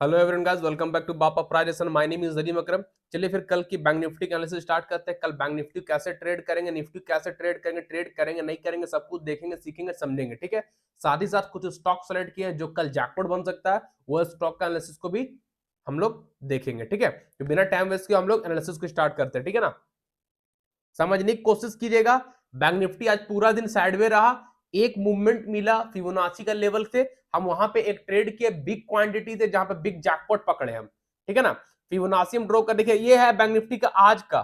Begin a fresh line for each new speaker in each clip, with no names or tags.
Hello everyone guys, welcome back to बापा प्राइजेशन। My name is Zarim Akram. चलिए फिर कल की बैंक निफ्टी का एनालिसिस स्टार्ट करते हैं। कल बैंक निफ्टी कैसे ट्रेड करेंगे, निफ्टी कैसे ट्रेड करेंगे नहीं करेंगे, सब कुछ देखेंगे, सीखेंगे, समझेंगे। ठीक है, साथ ही साथ कुछ स्टॉक सेलेक्ट किए हैं जो कल जैकपॉट बन सकता है, वो स्टॉक का एनालिसिस को भी हम लोग देखेंगे। ठीक है, तो बिना टाइम वेस्ट किए हम लोग एनालिसिस को स्टार्ट करते हैं। ठीक है ना, समझने की कोशिश कीजिएगा। बैंक निफ्टी आज पूरा दिन साइडवे रहा, एक मूवमेंट मिला फिबोनाची का लेवल से, हम वहां पे एक ट्रेड किए बिग क्वांटिटी से, जहां पे बिग जैकपॉट पकड़े हम। ठीक है ना, फिबोनाची हम ड्रॉ कर देखिए, ये है बैंक निफ्टी का आज का,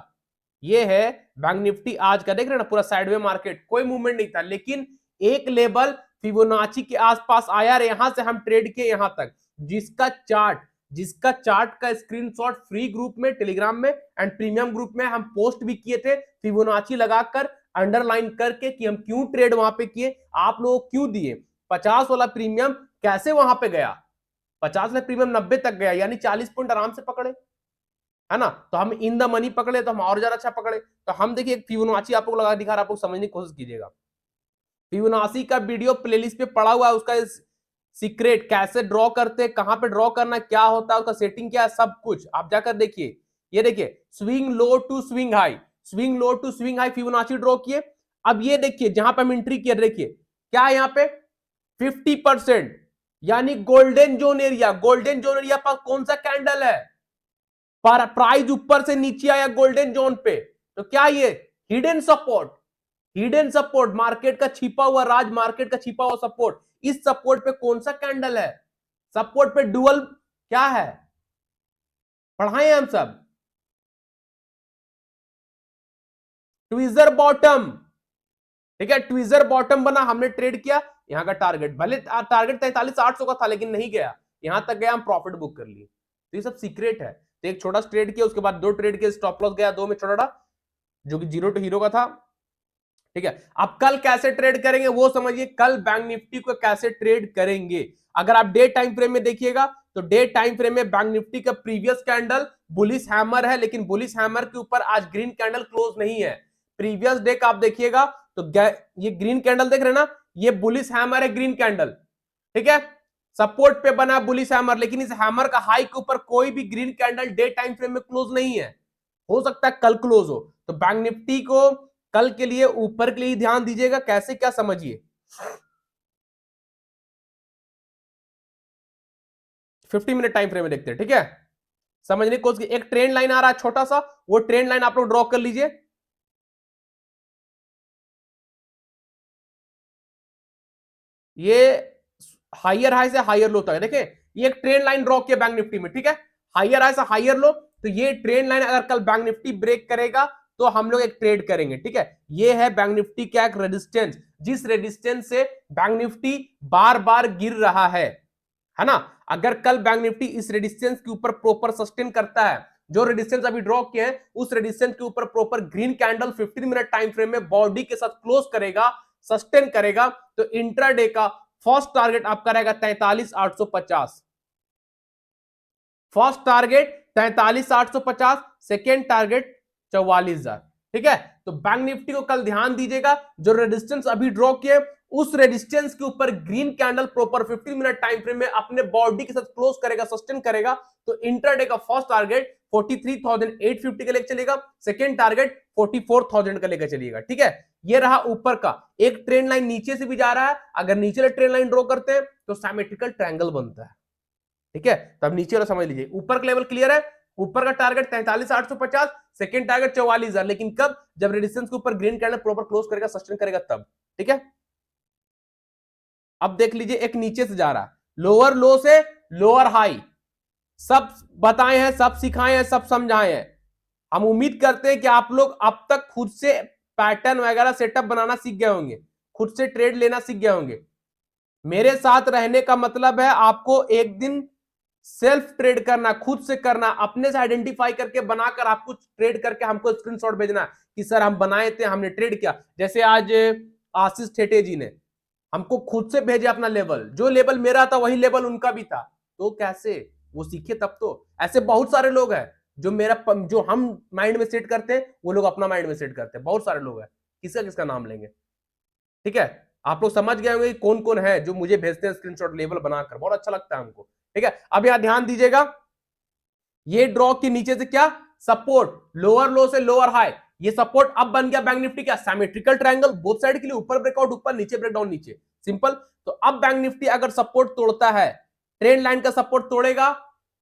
ये है बैंक निफ्टी आज का, देख रहे हैं ना, पूरा साइडवे मार्केट, कोई मूवमेंट नहीं था, लेकिन एक लेवल फिबोनाची के आसपास आया और यहां से हम ट्रेड किए यहां तक, जिसका चार्ट का स्क्रीनशॉट फ्री ग्रुप में, टेलीग्राम में एंड प्रीमियम ग्रुप में हम पोस्ट भी किए थे, फिबोनाची लगाकर अंडरलाइन करके कि हम क्यों ट्रेड वहां पे किए, आप लोग क्यों दिए। 50 वाला प्रीमियम कैसे वहां पे गया, 50 वाला प्रीमियम 90 तक गया, यानी 40 पॉइंट आराम से पकड़े, है ना। तो हम इन द मनी पकड़े तो हम और ज्यादा अच्छा पकड़े। तो हम देखिए एक फिबोनाची आप लोग लगा दिखा रहा, आप लोग समझने की कोशिश कीजिएगा। फिबोनाची का वीडियो प्लेलिस्ट पे पड़ा हुआ है, उसका सीक्रेट कैसे ड्रॉ करते हैं, कहां पे ड्रॉ करना, क्या होता है उसका सेटिंग, क्या है, सब कुछ आप जाकर देखिए। ये देखिए, swing low to swing high, swing low to swing high fibonacci draw किए। अब ये देखिए जहां पे हम एंट्री किए, देखिए क्या है यहाँ पे 50%, यानी golden zone area. Golden zone area पर कौन सा कैंडल है, पर प्राइस ऊपर से नीचे आया गोल्डन जोन पे, तो क्या ये hidden support, hidden support, market का छिपा हुआ राज, मार्केट का छिपा हुआ सपोर्ट। इस सपोर्ट पे कौन सा कैंडल है, सपोर्ट पे डुअल क्या है, पढ़ाए हम सब, ट्विजर बॉटम। ठीक है, ट्विजर बॉटम बना, हमने ट्रेड किया, यहां का टारगेट, भले टारगेट 43,800 का था लेकिन नहीं गया, यहां तक गया, हम प्रॉफिट बुक कर लिए। तो ये सब सीक्रेट है। तो एक छोटा ट्रेड किया, उसके बाद दो ट्रेड किया, स्टॉप लॉस गया 2 में छोटा, जो कि जीरो टू हीरो का था। ठीक है, अब कल कैसे ट्रेड करेंगे वो समझिए, कल बैंक निफ्टी को कैसे ट्रेड करेंगे। अगर आप डे टाइम फ्रेम में देखिएगा तो डे टाइम फ्रेम में बैंक निफ्टी का प्रीवियस कैंडल बुलिश हैमर है, लेकिन बुलिश हैमर के ऊपर आज ग्रीन कैंडल क्लोज नहीं है। प्रीवियस डे का आप देखिएगा तो ये ग्रीन कैंडल देख रहे हैं ना, ये बुलिश हैमर है, ग्रीन कैंडल। ठीक है, सपोर्ट पे बना बुलिश हैमर, लेकिन इस हैमर का हाई के ऊपर कोई भी green candle day time frame में क्लोज नहीं है, हो सकता है कल क्लोज हो। तो बैंक निफ्टी को कल के लिए ऊपर के लिए ध्यान दीजिएगा, कैसे क्या समझिए। 50 मिनट टाइम फ्रेम में देखते हैं। ठीक है, समझने की कोशिश, एक ट्रेंड लाइन आ रहा है छोटा सा, वो ट्रेंड लाइन आप लोग ड्रॉ कर लीजिए। ये हायर हाई से हायर लो तक है, देखिए ये एक ट्रेंड लाइन ड्रॉ किया बैंक निफ्टी में। ठीक है, हायर हाई से हायर लो, तो ये ट्रेंड लाइन अगर कल बैंक निफ्टी ब्रेक करेगा तो हम लोग एक ट्रेड करेंगे। ठीक है, ये है बैंक निफ्टी का एक रेजिस्टेंस, जिस रेजिस्टेंस से बैंक निफ्टी बार बार गिर रहा है ना। अगर कल बैंक निफ्टी इस रेजिस्टेंस के ऊपर प्रॉपर सस्टेन करता है, जो रेजिस्टेंस अभी ड्रॉ किए हैं, उस रेजिस्टेंस के ऊपर proper green candle 15 minute time frame में बॉडी के साथ क्लोज करेगा, सस्टेन करेगा, तो इंट्राडे का फर्स्ट टारगेट आपका रहेगा 43,850। First target 43,850, second target 44,000। ठीक है, तो बैंक निफ्टी को कल ध्यान दीजिएगा, जो रेजिस्टेंस अभी ड्रॉ किए, उस रेजिस्टेंस के ऊपर green candle proper 15 minute time frame में अपने बॉडी के साथ क्लोज करेगा, सस्टेन करेगा, तो इंटरडे का फर्स्ट टारगेट 43,850 का लेकर चलेगा, सेकेंड टारगेट 44,000 का लेकर चलिएगा। ठीक है, ये रहा ऊपर का। एक ट्रेंड लाइन नीचे से भी जा रहा है, अगर नीचे वाले ट्रेंड लाइन ड्रॉ करते हैं तो सिमेट्रिकल ट्रायंगल बनता है। ठीक है, तो अब नीचे वाला समझ लीजिए, ऊपर का लेवल क्लियर है, ऊपर का टारगेट 43,850, सेकेंड टारगेट 44,000, लेकिन कब, जब रेजिस्टेंस के ऊपर ग्रीन कैंडल प्रॉपर क्लोज करेगा, सस्टेन करेगा तब। ठीक है, अब देख लीजिए एक नीचे से जा रहा है, लोअर लो से लोअर हाई, सब बताए हैं, सब सिखाए हैं, सब समझाए हैं। हम उम्मीद करते हैं कि आप लोग अब तक खुद से पैटर्न वगैरह सेटअप बनाना सीख गए होंगे, खुद से ट्रेड लेना सीख गए होंगे। मेरे साथ रहने का मतलब है आपको एक दिन सेल्फ ट्रेड करना, खुद से करना, अपने से आइडेंटिफाई करके बनाकर आपको ट्रेड करके हमको स्क्रीनशॉट भेजना कि सर हम बनाए थे, हमने ट्रेड किया। जैसे आज आशीष ठेटे जी ने हमको खुद से भेजे अपना लेवल, जो लेवल मेरा था वही लेवल उनका भी था, तो कैसे वो सीखे तब तो। ऐसे बहुत सारे लोग हैं जो हम माइंड में सेट करते हैं, वो लोग अपना माइंड में सेट करते हैं, बहुत सारे लोग हैं, किसका किसका नाम लेंगे। ठीक है, आप लोग समझ गए होंगे कौन कौन है जो मुझे भेजते हैं स्क्रीनशॉट लेवल बनाकर, बहुत अच्छा लगता है हमको। ठीक है, अब यहां ध्यान दीजिएगा, ये ड्रॉ के नीचे से क्या सपोर्ट, लोअर लो से लोअर हाई, ये सपोर्ट अब बन गया बैंक निफ्टी क्या सिमेट्रिकल ट्रायंगल, बोथ साइड के लिए, ऊपर ब्रेकआउट ऊपर, नीचे ब्रेकडाउन नीचे, सिंपल। तो अब बैंक निफ्टी अगर सपोर्ट तोड़ता है, ट्रेंड लाइन का सपोर्ट तोड़ेगा,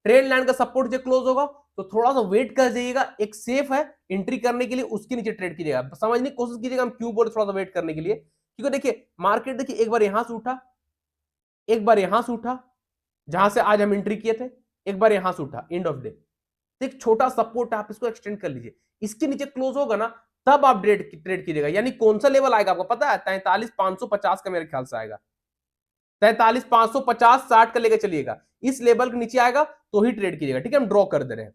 ट्रेंड लाइन का सपोर्ट जो क्लोज होगा, तो थोड़ा सा वेट कर जाइएगा, एक सेफ है एंट्री करने के लिए, उसके नीचे ट्रेड कीजिएगा। समझने की कोशिश कीजिएगा हम क्यों बोले थोड़ा सा वेट करने के लिए, क्योंकि देखिए मार्केट देखिए एक बार यहां से उठा, एक बार यहां से उठा, जहां से आज हम एंट्री किए थे, एक बार यहां से उठा, एंड ऑफ डे एक छोटा सपोर्ट है, आप इसको एक्सटेंड कर लीजिए, इसके नीचे क्लोज होगा ना, तब आप ट्रेड कीजिएगा। यानी कौन सा लेवल आएगा आपको पता है, 43,550 का मेरे ख्याल से आएगा, 43,550 60 का लेकर चलिएगा, इस लेवल के नीचे आएगा तो ही ट्रेड कीजिएगा। ठीक है, हम ड्रॉ कर दे रहे हैं,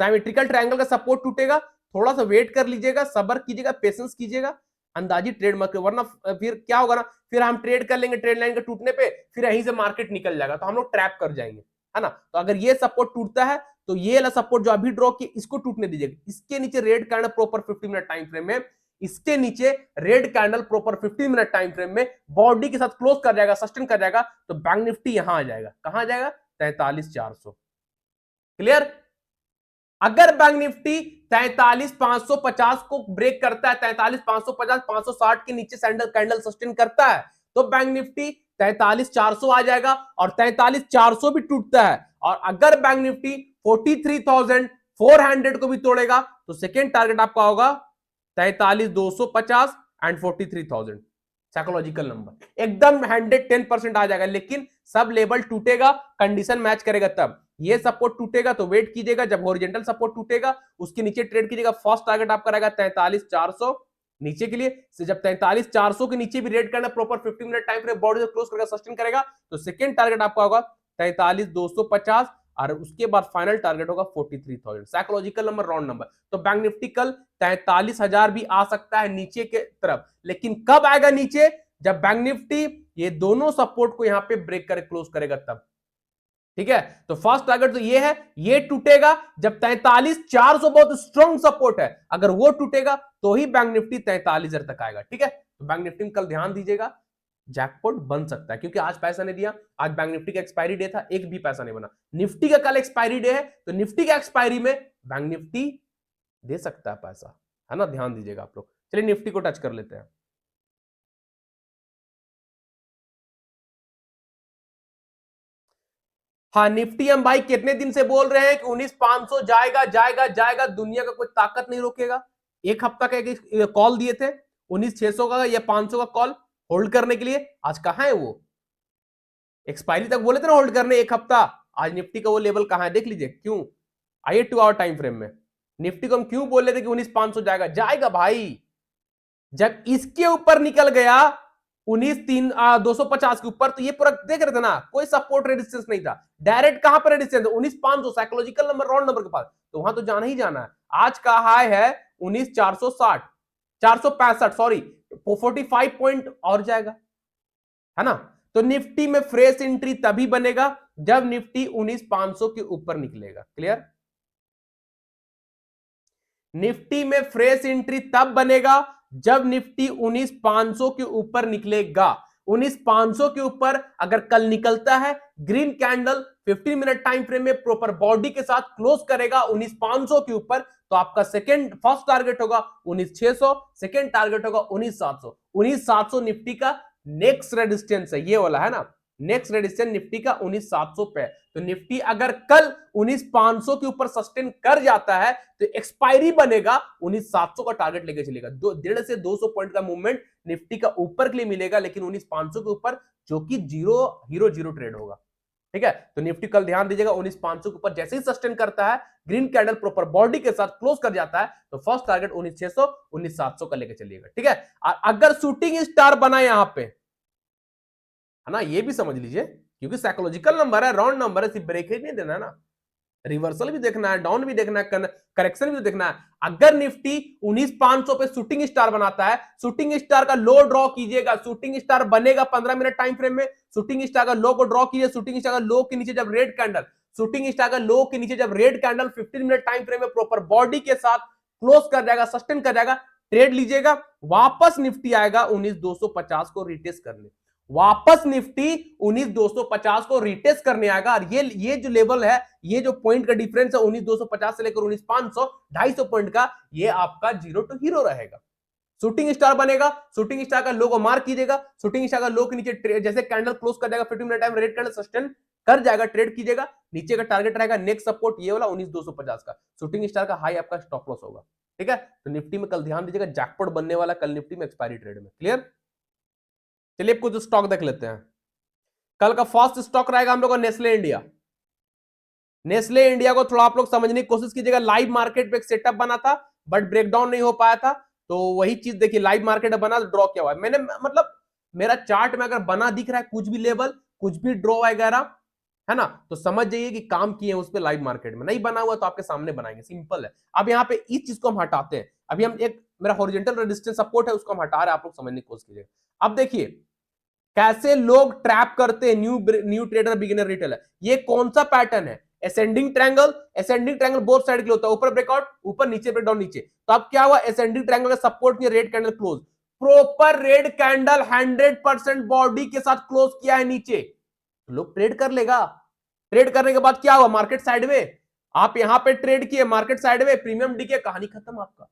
सिमेट्रिकल ट्रायंगल का सपोर्ट टूटेगा, थोड़ा सा वेट कर लीजिएगा, सब्र कीजिएगा, पेशेंस कीजिएगा, अंदाजी ट्रेड मत करो, वरना फिर क्या होगा ना, फिर हम ट्रेड कर लेंगे ट्रेड लाइन के टूटने पे, फिर यहीं से मार्केट निकल जाएगा, तो हम लोग ट्रैप कर जाएंगे, है ना। तो अगर ये सपोर्ट टूटता है तो ये वाला सपोर्ट जो अभी ड्रॉ किया इसको टूटने दीजिएगा, इसके नीचे red candle proper 50 minute time frame में, इसके नीचे red candle proper 50 minute time frame में बॉडी के साथ क्लोज कर जाएगा, सस्टेन कर जाएगा, तो बैंक निफ्टी यहां आ जाएगा, कहां आ जाएगा 43,400। क्लियर। अगर बैंक निफ्टी 43,550 को ब्रेक करता है, 43,550 560 के नीचे सैंडल कैंडल सस्टेन करता है, तो बैंक निफ्टी 43,400 आ जाएगा, और 43,400 भी टूटता है, और अगर बैंक निफ्टी 43,400 को भी तोड़ेगा, तो सेकेंड टारगेट आपका होगा 43,250 एंड 43,000, साइकोलॉजिकल नंबर एकदम 110% आ जाएगा, लेकिन सब लेवल टूटेगा, कंडीशन मैच करेगा तब। ये सपोर्ट टूटेगा तो वेट कीजिएगा, जब हॉरिजॉन्टल सपोर्ट टूटेगा उसके नीचे ट्रेड कीजिएगा, फर्स्ट टारगेट आपका रहेगा 43,400 नीचे के लिए, जब 43,400 के नीचे भी रेड करना proper 50 minute time frame body से क्लोज करेगा, सस्टेन करेगा, तो सेकंड टारगेट आपका होगा 43,250, और उसके बाद फाइनल टारगेट होगा 43,000, साइकोलॉजिकल नंबर, राउंड नंबर। तो बैंक निफ्टी कल 43,000 भी आ सकता है नीचे के तरफ, लेकिन कब आएगा नीचे, जब बैंक निफ्टी ये दोनों सपोर्ट को यहां पे ब्रेक कर क्लोज करेगा तब। ठीक है, तो फर्स्ट टारगेट तो ये है, ये टूटेगा जब 43,400 बहुत स्ट्रॉन्ग सपोर्ट है, अगर वो टूटेगा तो ही बैंक निफ्टी 43,000 तक आएगा। ठीक है, तो बैंक निफ्टी में कल ध्यान दीजिएगा, जैकपॉट बन सकता है, क्योंकि आज पैसा नहीं दिया, आज बैंक निफ्टी का एक्सपायरी डे था, एक भी पैसा नहीं बना। निफ्टी का कल एक्सपायरी डे है, तो निफ्टी का एक्सपायरी में बैंक निफ्टी दे सकता है पैसा, है ना, ध्यान दीजिएगा आप लोग। चलिए निफ्टी को टच कर लेते हैं। हाँ, निफ्टी हम भाई कितने दिन से बोल रहे हैं कि 19,500 जाएगा जाएगा जाएगा, दुनिया का कोई ताकत नहीं रोकेगा। एक हफ्ता का एक कॉल दिए थे 19,600 का या 500 का कॉल होल्ड करने के लिए, आज कहां है वो, एक्सपायरी तक बोले थे ना होल्ड करने एक हफ्ता, आज निफ्टी का वो लेवल कहां है देख लीजिए। क्यों, आइए 2 आवर टाइम फ्रेम में, निफ्टी को हम क्यों बोल रहे थे कि 19,500 जाएगा, जाएगा भाई, जब इसके ऊपर निकल गया 19,250 के ऊपर, तो ये पूरा देख रहे थे ना, कोई सपोर्ट रेजिस्टेंस नहीं था, डायरेक्ट कहां पर resistance 19,500 psychological number, round number के पास, तो वहां तो जाना ही जाना है। आज का हाई है 19,460 465 सॉरी, 45 पॉइंट और जाएगा, है ना। तो निफ्टी में फ्रेश एंट्री तभी बनेगा जब निफ्टी 19,500 के ऊपर निकलेगा। क्लियर, निफ्टी में फ्रेश एंट्री तब बनेगा जब निफ्टी 19,500 के ऊपर निकलेगा। 19,500 के ऊपर अगर कल निकलता है, green candle 15 minute time frame में प्रॉपर बॉडी के साथ क्लोज करेगा 19,500 के ऊपर, तो आपका फर्स्ट टारगेट होगा 19,600, सेकेंड टारगेट होगा 19,700। 19,700 निफ्टी का नेक्स्ट रेजिस्टेंस है, ये वाला है ना, नेक्स्ट रेजिस्टेंस निफ्टी का 19,700 पे। तो निफ्टी अगर कल 19,500 के ऊपर सस्टेन कर जाता है, तो एक्सपायरी बनेगा 19,700 का टारगेट लेके चलेगा, 150 से 200 पॉइंट का मूवमेंट निफ्टी का ऊपर के लिए मिलेगा, लेकिन 19,500 के ऊपर, जो कि जीरो ट्रेड होगा। ठीक है, तो निफ्टी कल ध्यान दीजिएगा 19,500 के ऊपर जैसे ही सस्टेन करता है, ग्रीन कैंडल प्रॉपर बॉडी के साथ क्लोज कर जाता है, तो फर्स्ट टारगेट 19,600 19,700 का लेके चलिएगा। ठीक है, अगर शूटिंग स्टार बना यहां पे, है ना, ये भी समझ लीजिए, क्योंकि साइकोलॉजिकल नंबर है, राउंड नंबर है, सिर्फ ब्रेक ही नहीं देना है ना, रिवर्सल भी देखना है, डाउन भी देखना है, करेक्शन भी देखना है। अगर निफ्टी 19,500 पे शूटिंग स्टार बनाता है, शूटिंग स्टार का लो ड्रॉ कीजिएगा, शूटिंग स्टार बनेगा 15 मिनट टाइम फ्रेम में, शूटिंग स्टार का लो को ड्रॉ कीजिए, शूटिंग स्टार का लो के नीचे जब रेड कैंडल, शूटिंग स्टार का लो के नीचे जब red candle 15 minute time frame में प्रॉपर बॉडी के साथ क्लोज कर जाएगा, सस्टेन कर जाएगा, ट्रेड लीजिएगा, वापस निफ्टी आएगा 19,250 को रिटेस्ट करने। वापस निफ्टी 19,250 को रिटेस्ट करने आएगा। और ये जो लेवल है, ये जो पॉइंट का डिफरेंस है 19,250 से लेकर 19,500, 250 पॉइंट का, ये आपका जीरो टू हीरो रहेगा। शूटिंग स्टार बनेगा, शूटिंग स्टार का लो को मार्क कीजिएगा, शूटिंग स्टार का लो के नीचे जैसे कैंडल क्लोज कर जाएगा 15 minute time, red candle sustain कर जाएगा, ट्रेड कीजिएगा, नीचे का टारगेट रहेगा नेक्स्ट सपोर्ट ये वाला 19,250 का, शूटिंग स्टार का हाई आपका स्टॉप लॉस होगा। ठीक है, तो निफ्टी में कल ध्यान दीजिएगा, जैकपॉट बनने वाला कल निफ्टी में एक्सपायरी ट्रेड में। क्लियर? चलिए कुछ स्टॉक देख लेते हैं। कल का फर्स्ट स्टॉक रहेगा हम लोग का नेस्ले इंडिया। नेस्ले इंडिया को थोड़ा आप लोग समझने की कोशिश कीजिएगा। लाइव मार्केट पे एक सेटअप बना था बट ब्रेकडाउन नहीं हो पाया था, तो वही चीज देखिए, लाइव मार्केट बना तो ड्रॉ किया हुआ है मैंने, मतलब मेरा चार्ट में अगर बना दिख रहा है कुछ भी लेवल, कुछ भी ड्रॉ वगैरह, है ना, तो समझ जाइए कि काम किए हैं उस पर लाइव मार्केट में। नहीं बना हुआ तो आपके सामने बनाएंगे, सिंपल है। अब यहाँ पे इस चीज को हम हटाते हैं। अभी हम एक मेरा हॉरिजॉन्टल रेजिस्टेंस सपोर्ट है उसको हम हटा रहे हैं, आप लोग समझने की कोशिश कीजिए। अब देखिए कैसे लोग ट्रैप करते हैं new new trader beginner retailer. ये कौन सा पैटर्न है? Ascending triangle, ascending triangle both side के लिए होता है, ऊपर ब्रेकआउट, ऊपर नीचे ब्रेकडाउन नीचे। तो अब क्या हुआ, असेंडिंग ट्रायंगल का सपोर्ट किया, red candle close, proper red candle 100% body के साथ क्लोज किया है नीचे, तो लोग ट्रेड कर लेगा। ट्रेड करने के बाद क्या हुआ, मार्केट साइडवे, आप यहां पे ट्रेड किए, मार्केट साइडवे, प्रीमियम डीके, कहानी खत्म आपका।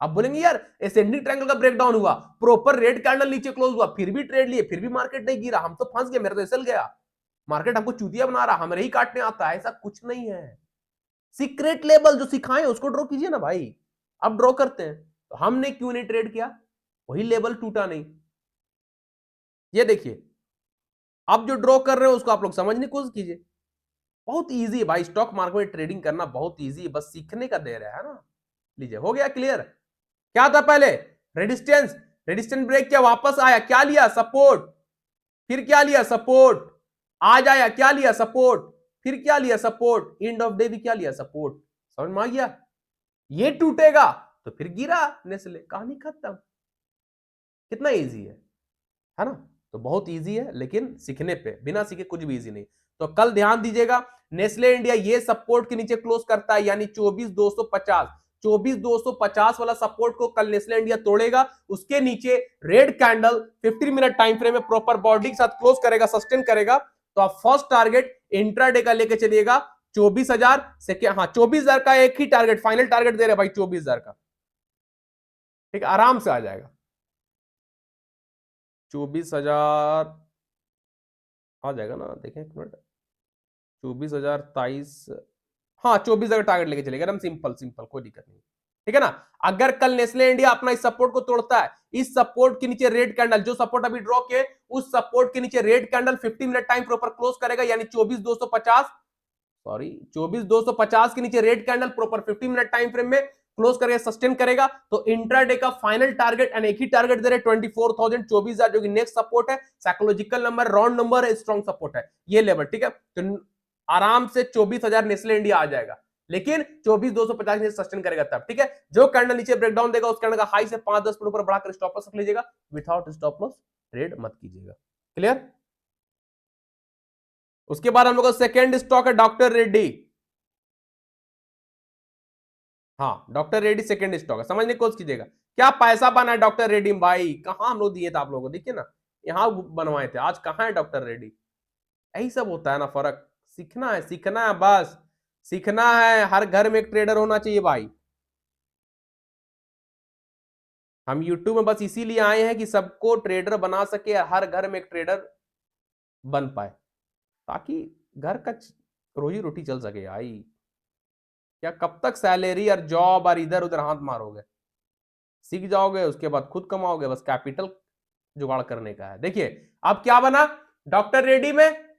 आप बोलेंगे यार असेंडिंग ट्रायंगल का ब्रेकडाउन हुआ, प्रॉपर रेड कैंडल नीचे क्लोज हुआ, फिर भी ट्रेड लिए, फिर भी मार्केट नहीं गिरा, हम तो फंस गए, मेरा तो एसएल गया, मार्केट हमको चूतिया बना रहा, हमें ही काटने आता है। ऐसा कुछ नहीं है। सीक्रेट लेवल जो सिखाए उसको ड्रॉ कीजिए ना भाई। अब ड्रॉ करते हैं, तो हमने क्यों नहीं ट्रेड किया, वही लेवल टूटा नहीं। ये देखिए, अब जो ड्रॉ कर रहे हो उसको आप लोग समझने की कोशिश कीजिए। बहुत इजी है भाई, स्टॉक मार्केट में ट्रेडिंग करना बहुत इजी है, बस सीखने का देर है ना। लीजिए, हो गया क्लियर। क्या था पहले, रेजिस्टेंस, रेजिस्टेंस ब्रेक किया, वापस आया, क्या लिया, सपोर्ट, फिर क्या लिया, सपोर्ट, आज आया, क्या लिया, सपोर्ट, फिर क्या लिया, सपोर्ट, एंड ऑफ डे भी क्या लिया, सपोर्ट। समझ में आ गया? ये टूटेगा तो फिर गिरा नेस्ले, कहानी खत्म। कितना इजी है ना? तो बहुत इजी है, लेकिन सीखने पे, बिना सीखे कुछ भी इजी नहीं। तो कल ध्यान दीजिएगा, नेस्ले इंडिया ये सपोर्ट के नीचे क्लोज करता है, यानी 24,250, 24,250 वाला सपोर्ट को कल नेस्ले इंडिया तोड़ेगा, उसके नीचे red candle 15 minute time frame में प्रॉपर बॉडी के साथ क्लोज करेगा, सस्टेन करेगा, तो आप फर्स्ट टारगेट इंट्राडे का लेके चलिएगा 24,000 से, क्या, हाँ 24,000 का एक ही टारगेट, फाइनल टारगेट दे रहे भाई 24,000 का। ठीक, आराम से आ जाएगा 24,000, आ जाएगा ना, देखें एक मिनट, 24,023, हाँ 24,000 टारगेट लेके चलेगा, एकदम सिंपल सिंपल, कोई दिक्कत नहीं। ठीक है ना? अगर कल नेस्ले इंडिया अपना इस सपोर्ट को तोड़ता है, इस सपोर्ट के नीचे रेड कैंडल, जो सपोर्ट अभी ड्रॉ किए, उस सपोर्ट के नीचे red candle 15 minute time proper close करेगा, यानी 24,250, सॉरी 24,250 के नीचे red candle proper 15 minute time frame में क्लोज करेगा, सस्टेन करेगा, तो इंट्राडे का फाइनल टारगेट, एंड एक ही टारगेट दे रहे 24,000, 24,000 जो कि नेक्स्ट सपोर्ट है, साइकोलॉजिकल नंबर, राउंड नंबर है, स्ट्रॉन्ग सपोर्ट है ये लेवल। ठीक है, तो आराम से 24,000 नेस्ले इंडिया आ जाएगा, लेकिन 24,250 सस्टेन करेगा तब। ठीक है, जो कैंडल नीचे ब्रेकडाउन देगा उस कैंडल का हाई से 5-10 मिनट ऊपर बढ़ाकर स्टॉप लॉस रख लीजिएगा, विदाउट स्टॉप लॉस ट्रेड मत कीजिएगा। क्लियर? उसके बाद हम लोग का सेकेंड स्टॉक है डॉक्टर रेड्डी। हाँ, डॉक्टर रेड्डी सेकंड स्टॉक है, समझने की कोशिश कीजिएगा। क्या पैसा बना है डॉक्टर रेड्डी में भाई, कहां हम लोग दिए थे आप लोगों को, देखिए ना, यहां बनवाए थे, आज कहां है डॉक्टर रेड्डी। यही सब होता है ना फर्क, सीखना है, सीखना है, बस सीखना है। हर घर में एक ट्रेडर होना चाहिए भाई। हम यूट्यूब में बस इसीलिए आए हैं कि सबको ट्रेडर बना सके, हर घर में एक ट्रेडर बन पाए, ताकि घर का रोजी रोटी चल सके भाई। क्या कब तक सैलरी और जॉब और इधर उधर हाथ मारोगे? सीख जाओगे उसके बाद खुद कमाओगे, बस कैपिटल जुगाड़ करने का है। देखिए अब क्या बना, डॉक्टर रेड्डी में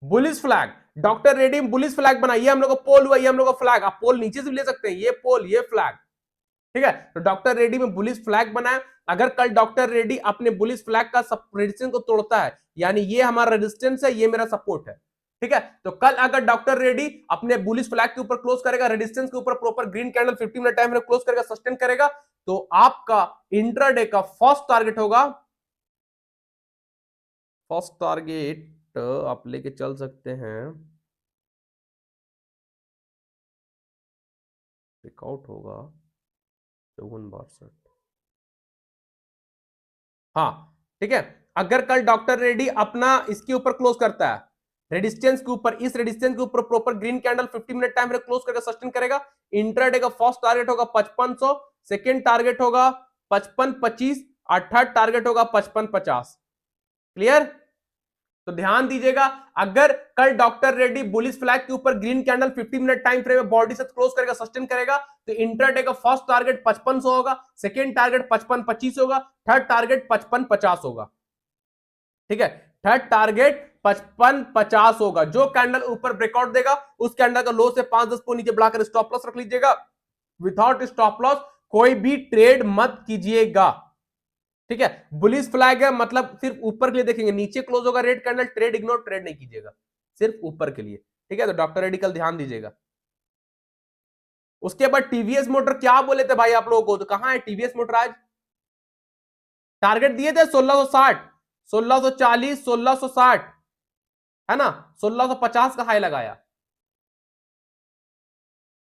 बुलिस फ्लैग, डॉक्टर रेड्डी में बुलिस फ्लैग बना, ये हम लोग का पोल हुआ, ये हम लोग का फ्लैग, आप पोल नीचे से भी ले सकते हैं, ये पोल ये फ्लैग। ठीक है, तो डॉक्टर रेड्डी में बुलिस फ्लैग बना है। अगर कल डॉक्टर रेड्डी अपने बुलिस फ्लैग का रेजिस्टेंस को तोड़ता है, यानी ये हमारा रेजिस्टेंस है, ये मेरा सपोर्ट है। ठीक है, तो कल अगर डॉक्टर रेड्डी अपने बुलिस फ्लैग के ऊपर क्लोज करेगा, रेजिस्टेंस के ऊपर proper green candle 15 minute time में क्लोज करेगा, सस्टेन करेगा, तो आपका इंट्राडे का फर्स्ट टारगेट होगा, फर्स्ट टारगेट आप लेके चल सकते हैं, ब्रेकआउट होगा 5462, हाँ ठीक है, अगर कल डॉक्टर रेड्डी अपना इसके ऊपर क्लोज करता है, रेजिस्टेंस के ऊपर, इस रेजिस्टेंस के ऊपर proper green candle 50 minute time frame close करके सस्टेन करेगा, इंट्राडे का फर्स्ट टारगेट होगा 5500, सेकंड टारगेट होगा 5525 और थर्ड टारगेट होगा 5550। क्लियर? तो ध्यान दीजिएगा, अगर कल डॉक्टर रेड्डी बुलिश फ्लैग के ऊपर green candle 50 minute time frame में बॉडी से क्लोज करेगा, सस्टेन करेगा, तो इंट्राडे का फर्स्ट टारगेट 5500 होगा, सेकंड टारगेट 5525 होगा, थर्ड टारगेट 5550 होगा। ठीक है, थर्ड टारगेट 5550 होगा। जो कैंडल ऊपर ब्रेकआउट देगा उस कैंडल का लो से 5-10 पॉइंट नीचे बढ़ाकर स्टॉप लॉस रख लीजिएगा। विदाउट स्टॉप लॉस कोई भी ट्रेड मत कीजिएगा। ठीक है, बुलिश फ्लैग है मतलब सिर्फ ऊपर के लिए देखेंगे, नीचे क्लोज होगा red candle, trade ignore, trade नहीं कीजिएगा, सिर्फ ऊपर के लिए। ठीक है, तो डॉक्टर रेड्डी कल ध्यान दीजिएगा। उसके बाद टीवीएस मोटर क्या बोले थे भाई आप लोगों को, तो कहां है टीवीएस मोटर? आज टारगेट दिए थे 1660, 1640, 1660, है ना, 1650 का हाई लगाया।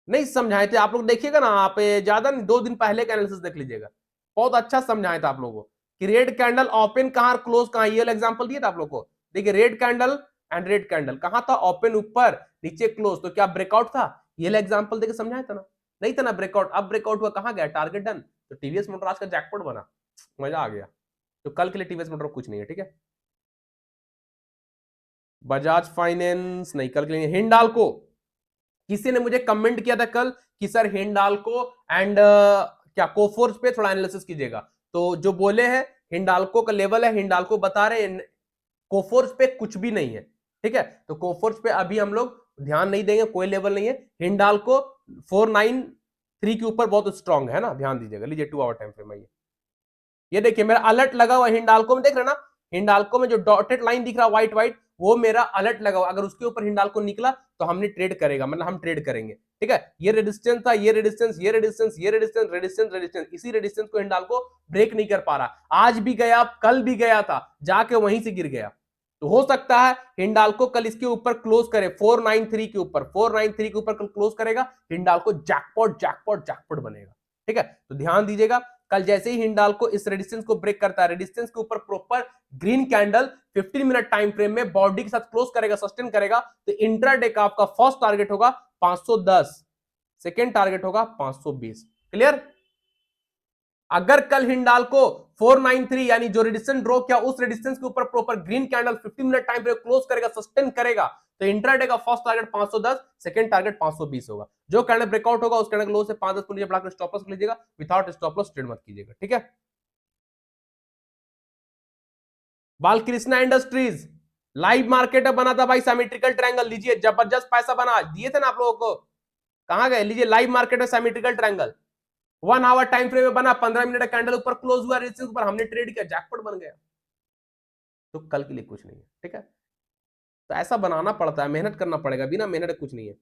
नहीं समझाए थे आप लोग, देखिएगा ना आप, ज्यादा नहीं, 2 दिन पहले का एनालिसिस देख लीजिएगा, बहुत अच्छा समझाया था आप लोगों को कि रेड कैंडल ओपन कहां, क्लोज कहां, ये एग्जांपल दिया था आप लोग को। देखिए red candle and red candle कहां था, ओपन ऊपर, नीचे क्लोज, तो क्या ब्रेकआउट था? ये एग्जांपल देके समझाया था ना? नहीं था ना ब्रेकआउट, अब ब्रेकआउट हुआ, कहां गया टारगेट डन, तो टीवीएस मोटर आज का जैकपॉट बना, मजा आ गया। तो कल के लिए टीवीएस मोटर कुछ नहीं है। ठीक है, बजाज फाइनेंस नहीं कल के लिए। हिंडाल्को, किसी ने मुझे कमेंट किया था कल कि सर हिंडाल्को एंड क्या कोफोर्स पे थोड़ा एनालिसिस कीजिएगा, तो जो बोले हैं हिंडाल्को का लेवल है, हिंडाल्को बता रहे हैं, कोफोर्स पे कुछ भी नहीं है। ठीक है, तो कोफोर्स पे अभी हम लोग ध्यान नहीं देंगे, कोई लेवल नहीं है। हिंडाल्को 493 के ऊपर बहुत स्ट्रांग है ना, ध्यान दीजिएगा। लीजिए 2 आवर टाइम फ्रेम, आइए ये देखिए मेरा अलर्ट लगा हुआ हिंडाल्को में, देख रहे ना, हिंडाल्को में जो डॉटेड लाइन दिख रहा है व्हाइट व्हाइट, वो मेरा अलर्ट लगा हुआ, अगर उसके ऊपर हिंडाल्को निकला तो हमने ट्रेड करेगा, मतलब हम ट्रेड करेंगे। ठीक है, ये रेजिस्टेंस था, ये रेजिस्टेंस, ये रेजिस्टेंस, ये रेजिस्टेंस, रेजिस्टेंस, रेजिस्टेंस, इसी रेजिस्टेंस को हिंडाल्को ब्रेक नहीं कर पा रहा। आज भी गया, कल भी गया था, जाके वहीं से गिर गया। तो हो सकता है हिंडाल्को कल इसके ऊपर क्लोज करे 493 के ऊपर, 493 के ऊपर कल क्लोज करेगा, हिंडाल्को जैकपॉट जैकपॉट जैकपॉट बनेगा। ठीक है, तो ध्यान दीजिएगा, कल जैसे ही हिंडाल्को इस रेजिस्टेंस को ब्रेक करता है, रेजिस्टेंस के ऊपर proper green candle 15 minute time frame में बॉडी के साथ क्लोज करेगा, सस्टेन करेगा, तो इंट्राडे का आपका फर्स्ट टारगेट होगा 510, सेकेंड टारगेट होगा 520। क्लियर? अगर कल हिंडाल्को 493 यानी जो रेजिस्टेंस ड्रॉ किया उस रेजिस्टेंस के ऊपर proper green candle 15 minute time पे क्लोज करेगा, सस्टेन करेगा, तो इंट्राडे का फर्स्ट टारगेट 510, सेकंड टारगेट 520 होगा। जो कैंडल ब्रेकआउट होगा उस कैंडल लो से 5-10 पॉइंट बढ़ाकर स्टॉप लॉस लीजिएगा, विदाउट स्टॉप लॉस ट्रेड मत कीजिएगा। ठीक है, बालकृष्णा इंडस्ट्रीज लाइव मार्केट बना था भाई, सिमेट्रिकल ट्रायंगल, लीजिए जबरदस्त पैसा बना दिए थे ना आप लोगों को, कहां गए? लीजिए लाइव मार्केट में symmetrical triangle 1 hour time frame में बना, 15 मिनट कैंडल ऊपर क्लोज हुआ, रेजिस्टेंस ऊपर, हमने ट्रेड किया, जैकपॉट बन गया। तो कल के लिए कुछ नहीं है। ठीक है, तो ऐसा बनाना पड़ता है, मेहनत करना पड़ेगा, बिना मेहनत कुछ नहीं है।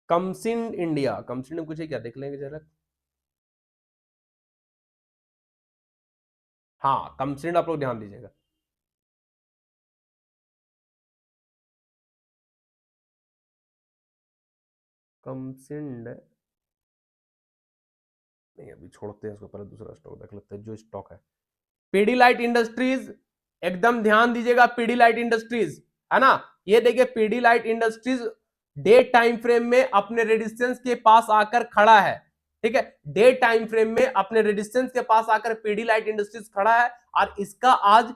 कमसिन इंडिया, कमसिन में कुछ है क्या, देख लेंगे जरा। हाँ कमसिन आप लोग ध्यान दीजिएगा, कमसिंड नहीं, अभी छोड़ते हैं इसको, पहले दूसरा स्टॉक देख लेते हैं जो स्टॉक है। पीडीलाइट इंडस्ट्रीज, एकदम ध्यान दीजिएगा, पीडीलाइट इंडस्ट्रीज है ना, ये देखिए Pidilite industries day time frame में अपने रेजिस्टेंस के पास आकर खड़ा है। ठीक है, डे टाइम फ्रेम में अपने रेजिस्टेंस के पास आकर पीडीलाइट इंडस्ट्रीज खड़ा है, और इसका आज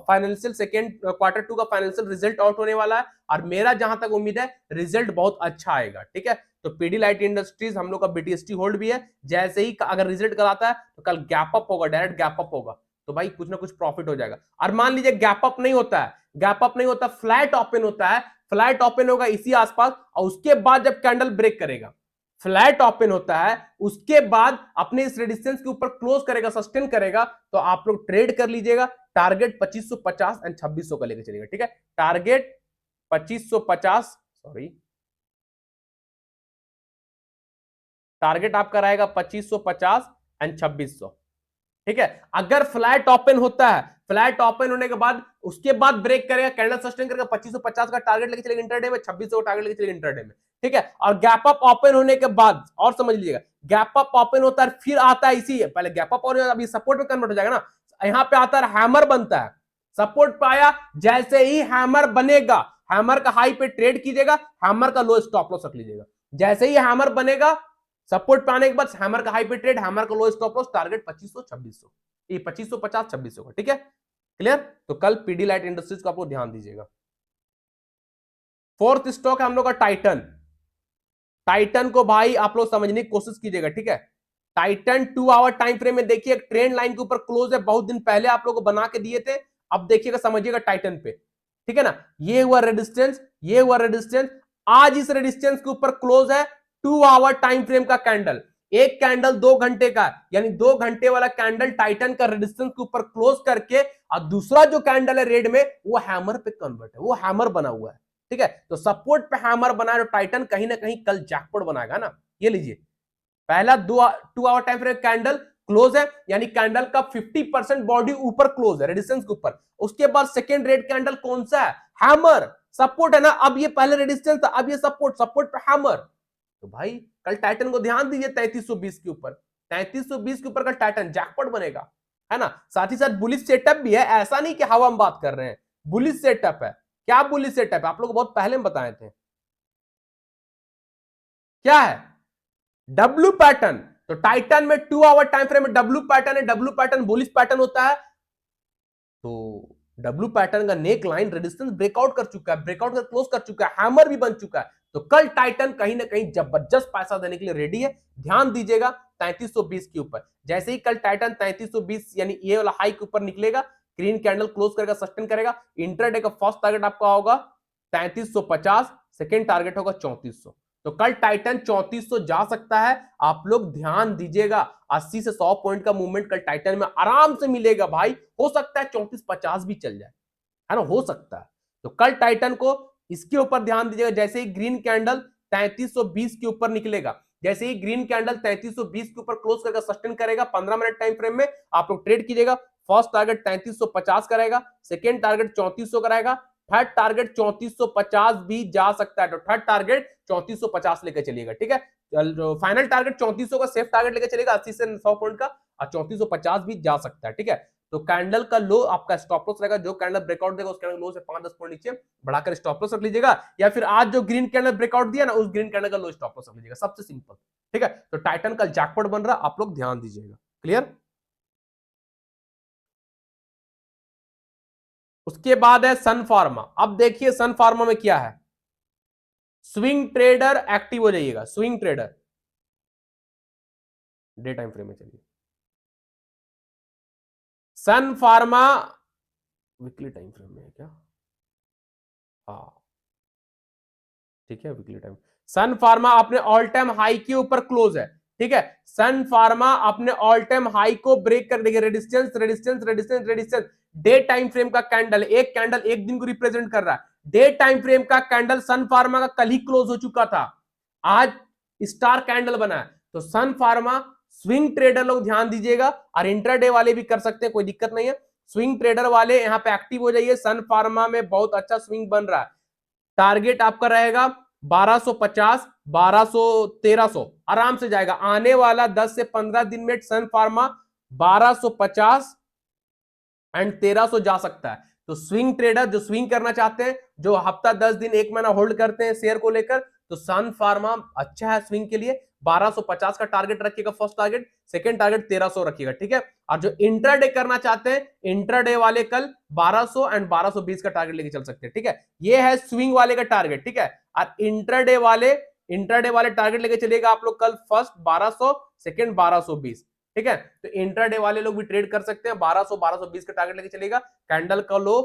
फाइनेंशियल सेकेंड क्वार्टर 2 का फाइनेंशियल रिजल्ट आउट होने वाला है, और मेरा जहां तक उम्मीद है रिजल्ट बहुत अच्छा आएगा। ठीक है, तो पीडीलाइट इंडस्ट्रीज हम लोग का बीटीएसटी होल्ड भी है, जैसे ही अगर रिजल्ट कल आता है तो कल गैप अप होगा, डायरेक्ट गैप अप होगा, तो भाई कुछ ना कुछ प्रॉफिट हो जाएगा। और मान लीजिए गैप अप नहीं होता है, गैप अप नहीं होता, फ्लैट ओपन होता है, फ्लैट ओपन होगा इसी आसपास, और उसके बाद जब कैंडल ब्रेक करेगा, फ्लैट ओपन होता है, उसके बाद अपने इस रेजिस्टेंस के ऊपर क्लोज करेगा, सस्टेन करेगा, तो आप लोग ट्रेड कर लीजिएगा। टारगेट 2550 एंड 2600 का लेकर चलेगा। ठीक है, टारगेट 2550, सॉरी टारगेट आपका रहेगा 2550 एंड 2600। ठीक है, अगर फ्लैट ओपन होता है, फ्लैट ओपन होने के बाद उसके बाद ब्रेक करेगा, कैंडल सस्टेन करेगा, 2550 का टारगेट लेके चलेगा इंटरडे में, 2600 का टारगेट लेके चलेगा इंटरडे में। ठीक है, और गैप अप ओपन होने के बाद, और समझ लीजिएगा, गैप अप ओपन होता है फिर आता है इसी, पहले गैप अप और अभी सपोर्ट में कन्वर्ट हो जाएगा ना, यहां पे आता है हैमर बनता है, सपोर्ट पे आया, जैसे ही हैमर बनेगा, हैमर का हाई पे ट्रेड कीजिएगा, हैमर का लो स्टॉप लॉस रख लीजिएगा। जैसे ही हैमर बनेगा, सपोर्ट पे आने के बाद हैमर का हाई पे ट्रेड, हैमर का लो स्टॉप लॉस, टारगेट 2500 2600, ये 2550 2600 का, ठीक है, क्लियर। तो कल पीडीलाइट इंडस्ट्रीज को आपको ध्यान दीजिएगा। फोर्थ स्टॉक है हम लोग का टाइटन। टाइटन को भाई आप लोग समझने की कोशिश कीजिएगा, ठीक है। टाइटन 2 आवर टाइम फ्रेम में देखिए ट्रेंड लाइन के ऊपर क्लोज है, बहुत दिन पहले आप लोग को बना के दिए थे, अब देखिएगा समझिएगा टाइटन पे, ठीक है ना। ये हुआ रेजिस्टेंस, ये हुआ रेजिस्टेंस, आज इस रेजिस्टेंस के ऊपर क्लोज है 2 आवर टाइम फ्रेम का कैंडल, एक कैंडल 2 घंटे का, यानी 2 घंटे वाला कैंडल टाइटन का रेजिस्टेंस के ऊपर क्लोज करके, और दूसरा जो कैंडल है रेड में वो हैमर पे कन्वर्ट है, वो हैमर बना हुआ है, ठीक है। तो सपोर्ट पे हैमर बनाया, तो टाइटन कहीं ना कहीं कल जैकपॉट बनाएगा ना। ये लीजिए, पहला 2 hour time frame candle close है, यानी कैंडल का 50% बॉडी ऊपर क्लोज है रेजिस्टेंस के ऊपर। उसके बाद सेकेंड रेड कैंडल कौन सा है, हैमर, सपोर्ट है ना, अब ये पहले रेजिस्टेंस था, अब ये सपोर्ट, सपोर्ट पे हैमर। तो भाई कल टाइटन को ध्यान दीजिए 3320 के ऊपर, 3320 के ऊपर कल टाइटन जैकपॉट बनेगा, है ना। साथ ही साथ बुलिश सेटअप भी है, ऐसा नहीं कि हवा हम बात कर रहे हैं, बुलिश सेटअप है। क्या बुलिश सेटअप है, आप लोग बहुत पहले में बताए थे, क्या है, डब्ल्यू पैटर्न। तो टाइटन में 2 आवर टाइम फ्रेम में डब्ल्यू पैटर्न है, डब्ल्यू पैटर्न बुलिश पैटर्न होता है। तो डब्ल्यू पैटर्न का नेक लाइन रेजिस्टेंस ब्रेकआउट कर चुका है, ब्रेकआउट कर क्लोज कर चुका है, हैमर भी बन चुका है। तो कल टाइटन कहीं ना कहीं जबरदस्त पैसा देने के लिए रेडी है, ध्यान दीजिएगा 3320 के ऊपर। जैसे ही कल टाइटन 3320 यानी ये वाला हाई के ऊपर निकलेगा, ग्रीन कैंडल क्लोज करेगा, सस्टेन करेगा, इंट्राडे का फर्स्ट टारगेट आपका होगा 3350, सेकेंड टारगेट होगा 3400। तो कल टाइटन 3400 जा सकता है, आप लोग ध्यान दीजिएगा। 80 से 100 पॉइंट का मूवमेंट कल टाइटन में आराम से मिलेगा भाई, हो सकता है 3450 भी चल जाए, है ना, हो सकता है। तो कल टाइटन को इसके ऊपर ध्यान दीजिएगा, जैसे ही ग्रीन कैंडल 3320 के ऊपर निकलेगा, जैसे ही ग्रीन कैंडल 3320 के ऊपर क्लोज करके सस्टेन करेगा 15 मिनट टाइम फ्रेम में, आप लोग ट्रेड कीजिएगा। फर्स्ट टारगेट 3350 करेगा, सेकेंड टारगेट 3400 कराएगा, थर्ड टारगेट 3450 भी जा सकता है। तो थर्ड टारगेट 3450 लेकर चलिएगा, ठीक है। फाइनल टारगेट 3400 का सेफ टारगेट लेकर चलेगा 80 से 100 पॉइंट का, और 3450 भी जा सकता है, ठीक है। तो कैंडल का लो आपका स्टॉप लॉस रहेगा, जो कैंडल ब्रेकआउट देगा उस कैंडल लो से 5-10 पॉइंट नीचे बढ़ाकर स्टॉप लॉस रख लीजिएगा, या फिर आज जो ग्रीन कैंडल ब्रेकआउट दिया ना उस ग्रीन कैंडल का लो स्टॉप लॉस रख लीजिएगा, सबसे सिंपल, ठीक है। तो टाइटन कल जैकपॉट बन रहा, आप लोग ध्यान दीजिएगा, क्लियर। उसके बाद है सन फार्मा। अब देखिए सन फार्मा में क्या है, स्विंग ट्रेडर एक्टिव हो जाइएगा, swing trader day time frame में चलिए। सन फार्मा वीकली टाइम फ्रेम में है क्या, हाँ ठीक है, वीकली टाइम। सन फार्मा अपने ऑल टाइम हाई के ऊपर क्लोज है, ठीक है। सन फार्मा अपने ऑल टाइम हाई को ब्रेक कर देगा, resistance resistance resistance resistance, day time frame का कैंडल, एक कैंडल एक दिन को रिप्रेजेंट कर रहा है। डे टाइम फ्रेम का कैंडल सन फार्मा का कल ही क्लोज हो चुका था, आज स्टार कैंडल बना है। तो सन फार्मा स्विंग ट्रेडर लोग ध्यान दीजिएगा, और इंट्राडे वाले भी कर सकते हैं, कोई दिक्कत नहीं है। स्विंग ट्रेडर वाले यहां पे एक्टिव हो जाइए, सन फार्मा में बहुत अच्छा स्विंग बन रहा है। टारगेट आपका रहेगा 1250, 1200, 1300 आराम से जाएगा आने वाला 10 से 15 दिन में। सन फार्मा 1250 एंड 1300 जा सकता है। तो स्विंग ट्रेडर जो स्विंग करना चाहते हैं, जो हफ्ता 10 दिन 1 महीना होल्ड करते हैं शेयर को लेकर, तो सन फार्मा अच्छा है स्विंग के लिए। 1250 का टारगेट रखिएगा फर्स्ट टारगेट, सेकंड टारगेट 1300 रखिएगा, ठीक है। और जो इंट्राडे करना चाहते हैं, इंट्राडे वाले कल 1200 एंड 1220 का टारगेट लेके चल सकते हैं, ठीक है। ये है स्विंग वाले का टारगेट, ठीक है। और इंट्राडे वाले टारगेट लेके चलिएगा आप लोग कल, फर्स्ट 1200, सेकंड 1220, ठीक है। तो इंट्राडे वाले लोग भी ट्रेड कर सकते हैं, 1200 1220 का टारगेट लेके चलेगा। कैंडल का लो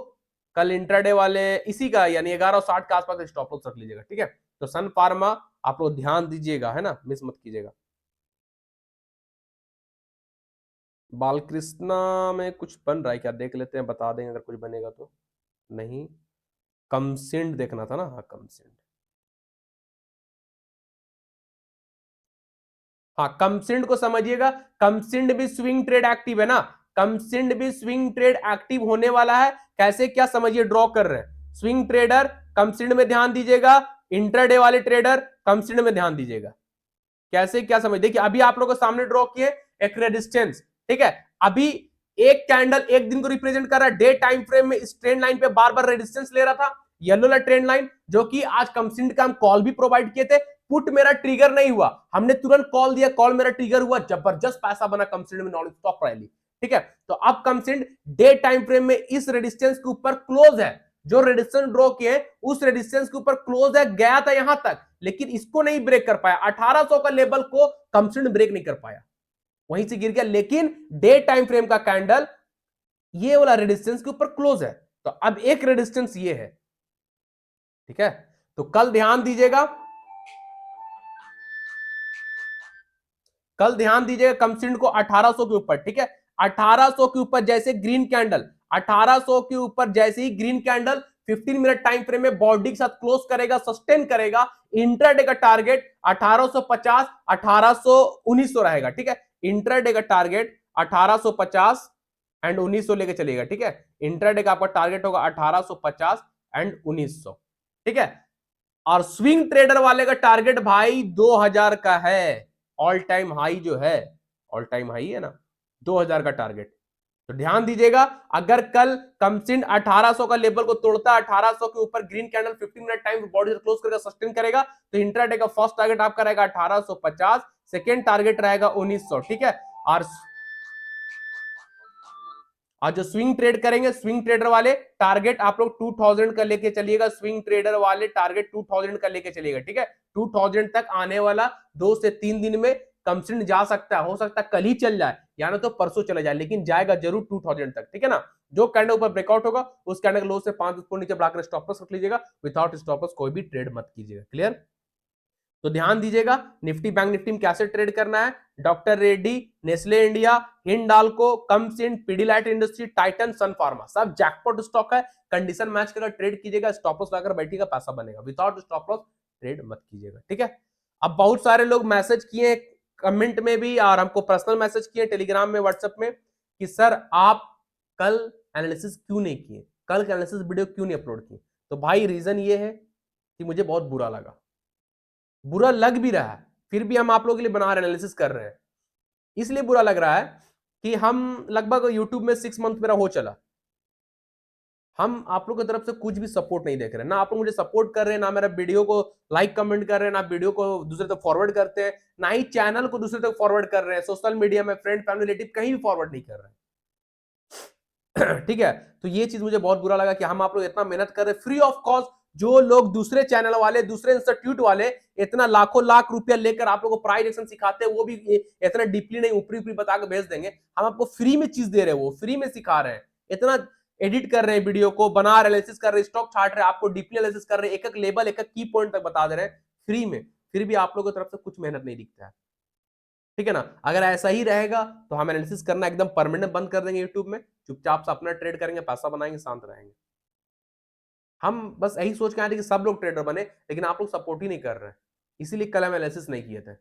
कल इंट्राडे वाले इसी का यानी 1160 के आसपास स्टॉप लॉस रख लीजिएगा, ठीक है। तो सन फार्मा आप लोग ध्यान दीजिएगा, है ना, मिस मत कीजिएगा। बालकृष्णा में कुछ बन रहा है क्या, देख लेते हैं, बता देंगे अगर कुछ बनेगा तो। नहीं, कमसिंड देखना था ना, हाँ कमसिंड, हाँ कमसिंड को समझिएगा। कमसिंड भी स्विंग ट्रेड एक्टिव है ना, कमसिंड भी स्विंग ट्रेड एक्टिव होने वाला है। कैसे क्या समझिए, ड्रॉ कर रहे हैं स्विंग ट्रेडर, कमसिंड में ध्यान दीजिएगा। इंट्राडे वाले ट्रेडर कमसिंड में ध्यान दीजिएगा। कैसे क्या समझ, देखिए अभी आप लोगों के सामने ड्रॉ किए एक रेजिस्टेंस, ठीक है। अभी एक कैंडल एक दिन को रिप्रेजेंट कर रहा है। डे टाइम फ्रेम में इस ट्रेंड लाइन पे बार बार रेजिस्टेंस ले रहा था, येलो वाला ट्रेंड लाइन, जो कि आज कमसिंड का हम कॉल भी प्रोवाइड किए थे। पुट मेरा ट्रिगर नहीं हुआ, हमने तुरंत कॉल दिया, कॉल मेरा ट्रिगर हुआ, जबरदस्त पैसा बना कमसिंड में, नॉन स्टॉप रैली। ठीक है, तो अब कमसिंड डे टाइम फ्रेम में इस रेजिस्टेंस के ऊपर क्लोज है, जो रेजिस्टेंस ड्रॉ किए उस रेजिस्टेंस के ऊपर क्लोज है, गया था यहां तक, लेकिन इसको नहीं ब्रेक कर पाया। 1800 का लेवल को कमसिंड ब्रेक नहीं कर पाया, वहीं से गिर गया। लेकिन डे टाइम फ्रेम का कैंडल ये वाला रेजिस्टेंस के ऊपर क्लोज है, तो अब एक रेजिस्टेंस ये है। ठीक है, तो कल ध्यान दीजिएगा, कल ध्यान दीजिएगा कमसिंड को 1800 के ऊपर। ठीक है, 1800 के ऊपर जैसे ग्रीन कैंडल, 1800 के ऊपर जैसे ही green candle 15 minute time frame में बॉडी के साथ क्लोज करेगा, सस्टेन करेगा, इंट्राडे का टारगेट 1850 1800 1900 रहेगा। ठीक है, इंट्राडे का टारगेट 1850 एंड 1900 लेके चलेगा। ठीक है, इंट्राडे का आपका टारगेट होगा 1850 एंड 1900। ठीक है, और स्विंग ट्रेडर वाले का टारगेट भाई 2000 का है, ऑल टाइम हाई जो है, ऑल टाइम हाई है ना 2000 का टारगेट। तो ध्यान दीजिएगा, अगर कल कमसिंड 1800 का लेवल को तोड़ता है, 1800 के ऊपर green candle 15 minute time body close करके सस्टेन करेगा, तो इंट्राडे का फर्स्ट टारगेट आपका रहेगा 1850, सेकेंड टारगेट रहेगा 1900। ठीक है, और जो स्विंग ट्रेड करेंगे, स्विंग ट्रेडर वाले टारगेट आप लोग 2000 का लेके चलिएगा, स्विंग ट्रेडर वाले टारगेट 2000 का लेके चलिएगा। ठीक है, 2000 तक आने वाला 2 से 3 दिन में कमसिंड जा सकता है, हो सकता है कल ही चल जाए या ना तो परसों चला जाए, लेकिन जाएगा जरूर 2000 तक। ठीक है ना, जो कैंडल ऊपर ब्रेकआउट होगा उस कैंडल लो से 5 पॉइंट नीचे बढ़ाकर स्टॉप लॉस रख लीजिएगा, विदाउट स्टॉप लॉस कोई भी ट्रेड मत कीजिएगा। क्लियर? तो ध्यान दीजिएगा, निफ्टी बैंक निफ्टी में कैसे ट्रेड करना है, doctor Reddy, Nestle India, Hindalco, कमसिंड, Pidilite industry, Titan, Sun pharma, सब जैकपॉट स्टॉक है। कंडीशन मैच कर ट्रेड कीजिएगा, स्टॉप लॉस लगाकर बैठिएगा, पैसा बनेगा, विदाउट स्टॉप लॉस ट्रेड मत कीजिएगा। ठीक है, अब बहुत सारे लोग मैसेज किए कमेंट में भी और हमको पर्सनल मैसेज किए टेलीग्राम में, व्हाट्सएप में, कि सर आप कल एनालिसिस क्यों नहीं किए, कल का एनालिसिस वीडियो क्यों नहीं अपलोड किए। तो भाई रीजन ये है कि मुझे बहुत बुरा लगा, बुरा लग भी रहा है, फिर भी हम आप लोगों के लिए बना रहे, एनालिसिस कर रहे हैं। इसलिए बुरा लग रहा है कि हम लगभग यूट्यूब में 6 मंथ मेरा हो चला, हम आप लोगों की तरफ से कुछ भी सपोर्ट नहीं देख रहे, ना आप लोग मुझे सपोर्ट कर रहे हैं, ना मेरा वीडियो को लाइक कमेंट कर रहे हैं, ना वीडियो को दूसरे तक फॉरवर्ड करते हैं, ना ही चैनल को दूसरे तक फॉरवर्ड कर रहे हैं, सोशल मीडिया में फ्रेंड फैमिली रिलेटिव कहीं भी फॉरवर्ड नहीं कर रहे हैं। ठीक है, तो ये चीज मुझे बहुत बुरा लगा कि हम आप लोग इतना मेहनत कर रहे हैं फ्री ऑफ कॉस्ट, जो लोग दूसरे चैनल वाले, दूसरे इंस्टीट्यूट वाले इतना लाखों लाख रुपया लेकर आप लोगों को प्राइस एक्शन सिखाते हैं, वो भी इतना डीपली नहीं, ऊपरी ऊपरी बता के भेज देंगे। हम आपको फ्री में चीज दे रहे हैं, वो फ्री में सिखा रहे हैं, इतना एडिट कर रहे हैं वीडियो को, बना रहे, एनालिसिस कर रहे हैं, स्टॉक छाट रहे हैं, आपको डीपली एनालिसिस कर रहे हैं, एक एक लेवल एक एक की पॉइंट तक बता दे रहे हैं फ्री में, फिर भी आप लोगों की तरफ से कुछ मेहनत नहीं दिखता है। ठीक है ना, अगर ऐसा ही रहेगा तो हम एनालिसिस करना एकदम परमानेंट बंद कर देंगे यूट्यूब में, चुपचाप से अपना ट्रेड करेंगे, पैसा बनाएंगे, शांत रहेंगे। हम बस यही सोच के आए थे कि सब लोग ट्रेडर बने, लेकिन आप लोग सपोर्ट ही नहीं कर रहे हैं, इसीलिए कल हम एनालिसिस नहीं किए थे।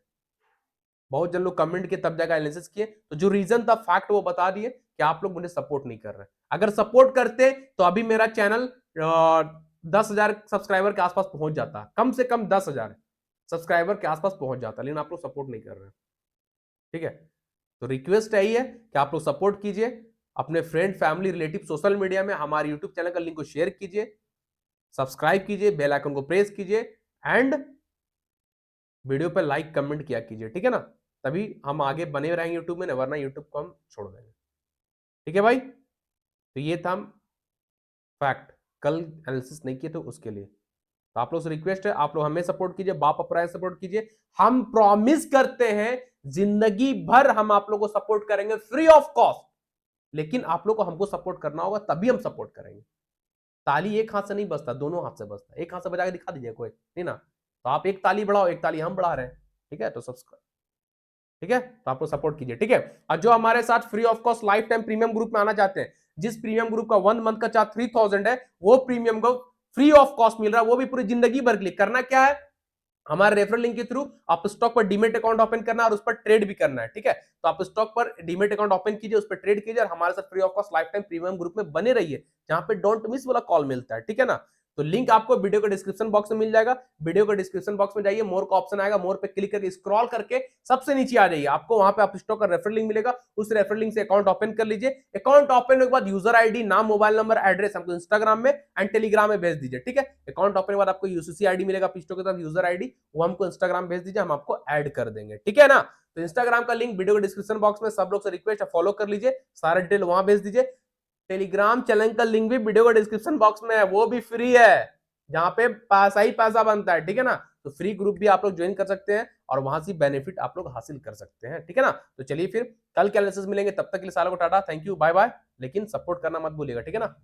बहुत जन लोग कमेंट किए तब जाकर एनालिसिस किए, तो जो रीजन था फैक्ट वो बता दिए कि आप लोग मुझे सपोर्ट नहीं कर रहे। अगर सपोर्ट करते तो अभी मेरा चैनल 10,000 सब्सक्राइबर के आसपास पहुंच जाता, कम से कम 10,000 सब्सक्राइबर के आसपास पहुंच जाता, लेकिन आप लोग सपोर्ट नहीं कर रहे। ठीक है, तो रिक्वेस्ट यही है कि आप लोग सपोर्ट कीजिए, अपने friend family relative social media में हमारे यूट्यूब चैनल का लिंक को शेयर कीजिए, सब्सक्राइब कीजिए, बेल आइकन को प्रेस कीजिए एंड वीडियो पर लाइक कमेंट किया कीजिए। ठीक है ना, तभी हम आगे बने रहेंगे यूट्यूब में, वरना यूट्यूब को हम छोड़ देंगे। ठीक है भाई, तो ये था फैक्ट, कल एनालिसिस नहीं किए तो उसके लिए। तो आप लोग से रिक्वेस्ट है, आप लोग हमें सपोर्ट कीजिए, बाप अपराय सपोर्ट कीजिए, हम प्रॉमिस करते हैं जिंदगी भर हम आप लोग को सपोर्ट करेंगे फ्री ऑफ कॉस्ट, लेकिन आप लोग को हमको सपोर्ट करना होगा, तभी हम सपोर्ट करेंगे। ताली एक हाथ से नहीं बजता, दोनों हाथ से बजता, एक हाथ से बजा के दिखा दीजिए कोई, नहीं ना, तो आप एक ताली बढ़ाओ, एक ताली हम बढ़ा रहे हैं। ठीक है, तो सब्सक्राइब, ठीक है, तो आप लोग सपोर्ट कीजिए। ठीक है, और जो हमारे साथ free of cost life time premium group में आना चाहते हैं, जिस प्रीमियम ग्रुप का 1 मंथ का चार्ज 3000 है, वो प्रीमियम को फ्री ऑफ कॉस्ट मिल रहा है, वो भी पूरी जिंदगी भर के लिए। करना क्या है, हमारे रेफरल लिंक के थ्रू आप स्टॉक पर डीमेट अकाउंट ओपन करना है और उस पर ट्रेड भी करना है। ठीक है, तो आप स्टॉक पर डीमेट अकाउंट ओपन कीजिए, उस पर ट्रेड कीजिए और हमारे साथ free of cost life time premium group में बने रहिए, जहां पे डोंट मिस वाला कॉल मिलता है। ठीक है ना, तो लिंक आपको वीडियो के डिस्क्रिप्शन बॉक्स में मिल जाएगा। वीडियो के डिस्क्रिप्शन बॉक्स में जाइए, मोर का ऑप्शन आएगा, मोर पे क्लिक करके स्क्रॉल करके सबसे नीचे आ जाइए, आपको वहां पे आप स्टॉक का रेफरल लिंक मिलेगा, उस रेफरल लिंक से अकाउंट ओपन कर लीजिए। अकाउंट ओपन होने के बाद यूजर आईडी, नाम, मोबाइल नंबर, एड्रेस हमको इंस्टाग्राम में एंड टेलीग्राम में भेज दीजिए, ठीक है। अकाउंट ओपन के बाद आपको यूसीसी आईडी मिलेगा पिस्टो के साथ, यूजर आईडी, वो हमको इंस्टाग्राम भेज दीजिए, हम आपको ऐड कर देंगे, ठीक है ना। तो इंस्टाग्राम का लिंक वीडियो के डिस्क्रिप्शन बॉक्स में, सब लोग से रिक्वेस्ट है फॉलो कर लीजिए, सारा डिटेल वहां भेज दीजिए। टेलीग्राम चैनल का लिंक भी वीडियो के डिस्क्रिप्शन बॉक्स में है, वो भी फ्री है, जहां पे पैसा ही पैसा बनता है, ठीक है ना। तो फ्री ग्रुप भी आप लोग ज्वाइन कर सकते हैं और वहां से बेनिफिट आप लोग हासिल कर सकते हैं, ठीक है ना। तो चलिए फिर कल के एनालिसिस मिलेंगे, तब तक के लिए सालों को tata, thank you, bye bye. लेकिन सपोर्ट करना मत भूलिएगा, ठीक है ना।